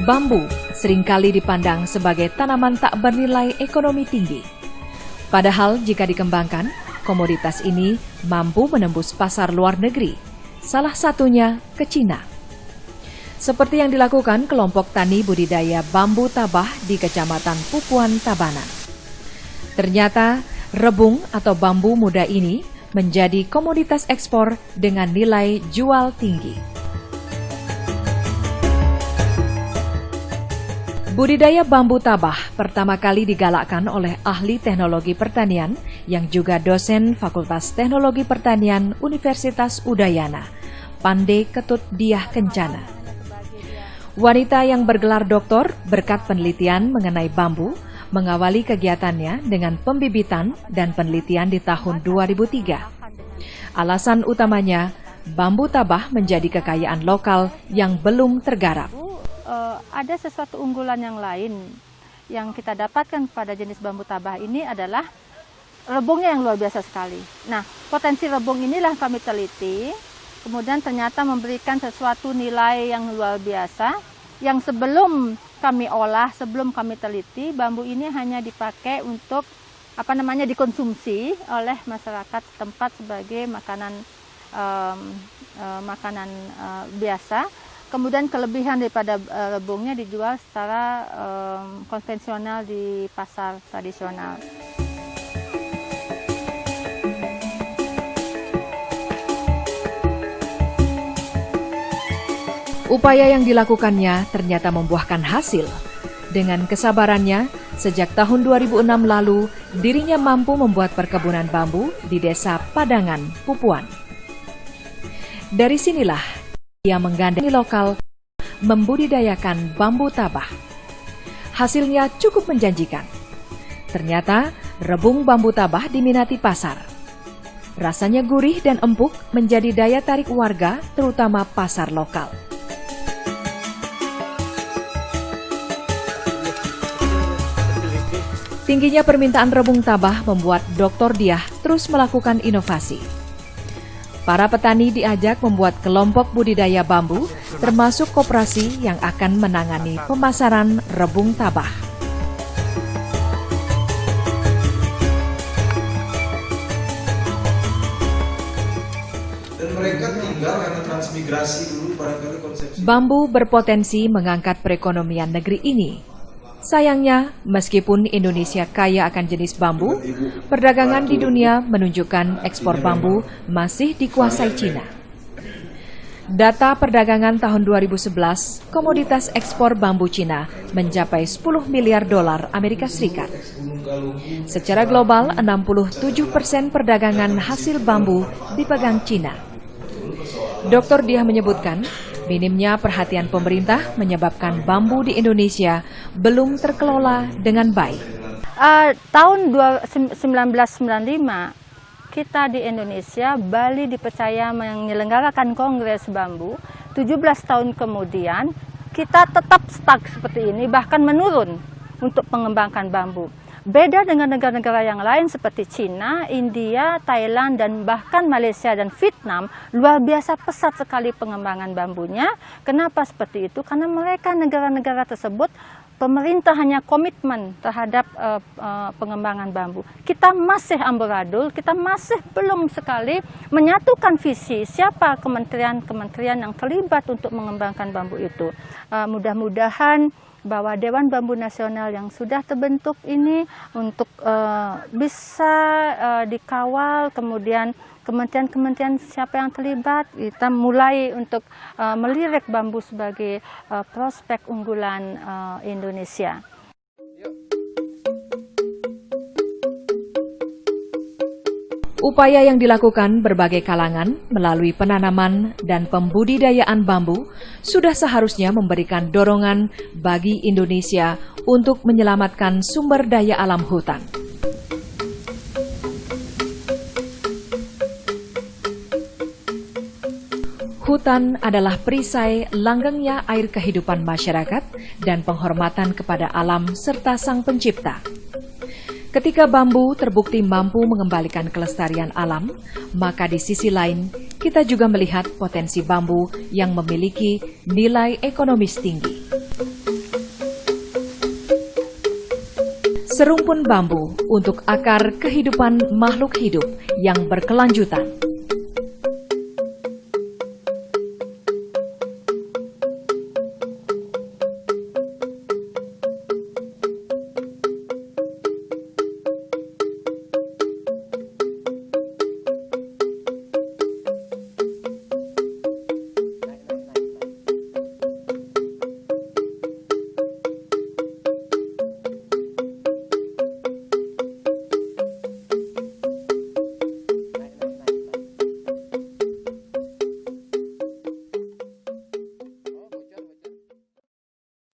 Bambu seringkali dipandang sebagai tanaman tak bernilai ekonomi tinggi. Padahal jika dikembangkan, komoditas ini mampu menembus pasar luar negeri, salah satunya ke Cina. Seperti yang dilakukan kelompok tani budidaya bambu tabah di Kecamatan Pupuan, Tabanan. Ternyata rebung atau bambu muda ini menjadi komoditas ekspor dengan nilai jual tinggi. Budidaya bambu tabah pertama kali digalakkan oleh ahli teknologi pertanian yang juga dosen Fakultas Teknologi Pertanian Universitas Udayana, Pande Ketut Diah Kencana. Wanita yang bergelar doktor berkat penelitian mengenai bambu mengawali kegiatannya dengan pembibitan dan penelitian di tahun 2003. Alasan utamanya, bambu tabah menjadi kekayaan lokal yang belum tergarap. Ada sesuatu unggulan yang lain yang kita dapatkan pada jenis bambu tabah ini adalah rebungnya yang luar biasa sekali. Nah, potensi rebung inilah kami teliti, kemudian ternyata memberikan sesuatu nilai yang luar biasa, yang sebelum kami olah, sebelum kami teliti, bambu ini hanya dipakai untuk dikonsumsi oleh masyarakat tempat sebagai makanan biasa. Kemudian kelebihan daripada rebungnya dijual secara konvensional di pasar tradisional. Upaya yang dilakukannya ternyata membuahkan hasil. Dengan kesabarannya, sejak tahun 2006 lalu, dirinya mampu membuat perkebunan bambu di Desa Padangan, Pupuan. Dari sinilah, ia menggandeng lokal membudidayakan bambu tabah. Hasilnya cukup menjanjikan. Ternyata, rebung bambu tabah diminati pasar. Rasanya gurih dan empuk menjadi daya tarik warga, terutama pasar lokal. Tingginya permintaan rebung tabah membuat Dr. Diah terus melakukan inovasi. Para petani diajak membuat kelompok budidaya bambu, termasuk koperasi yang akan menangani pemasaran rebung tabah. Dan mereka tinggal karena transmigrasi dulu barangkali konsepsi. Bambu berpotensi mengangkat perekonomian negeri ini. Sayangnya, meskipun Indonesia kaya akan jenis bambu, perdagangan di dunia menunjukkan ekspor bambu masih dikuasai Cina. Data perdagangan tahun 2011, komoditas ekspor bambu Cina mencapai 10 miliar dolar Amerika Serikat. Secara global, 67% perdagangan hasil bambu dipegang Cina. Dr. Diah menyebutkan, minimnya perhatian pemerintah menyebabkan bambu di Indonesia belum terkelola dengan baik. Tahun 1995, kita di Indonesia, Bali dipercaya menyelenggarakan Kongres Bambu. 17 tahun kemudian, kita tetap stuck seperti ini, bahkan menurun untuk mengembangkan bambu. Beda dengan negara-negara yang lain seperti Cina, India, Thailand, dan bahkan Malaysia dan Vietnam, luar biasa pesat sekali pengembangan bambunya. Kenapa seperti itu? Karena mereka, negara-negara tersebut, pemerintah hanya komitmen terhadap pengembangan bambu. Kita masih amburadul, kita masih belum sekali menyatukan visi siapa kementerian-kementerian yang terlibat untuk mengembangkan bambu itu. Mudah-mudahan bahwa Dewan Bambu Nasional yang sudah terbentuk ini untuk bisa dikawal, kemudian kementerian-kementerian siapa yang terlibat, kita mulai untuk melirik bambu sebagai prospek unggulan Indonesia. Upaya yang dilakukan berbagai kalangan melalui penanaman dan pembudidayaan bambu sudah seharusnya memberikan dorongan bagi Indonesia untuk menyelamatkan sumber daya alam hutan. Hutan adalah perisai langgengnya air kehidupan masyarakat dan penghormatan kepada alam serta Sang Pencipta. Ketika bambu terbukti mampu mengembalikan kelestarian alam, maka di sisi lain kita juga melihat potensi bambu yang memiliki nilai ekonomis tinggi. Serumpun bambu untuk akar kehidupan makhluk hidup yang berkelanjutan.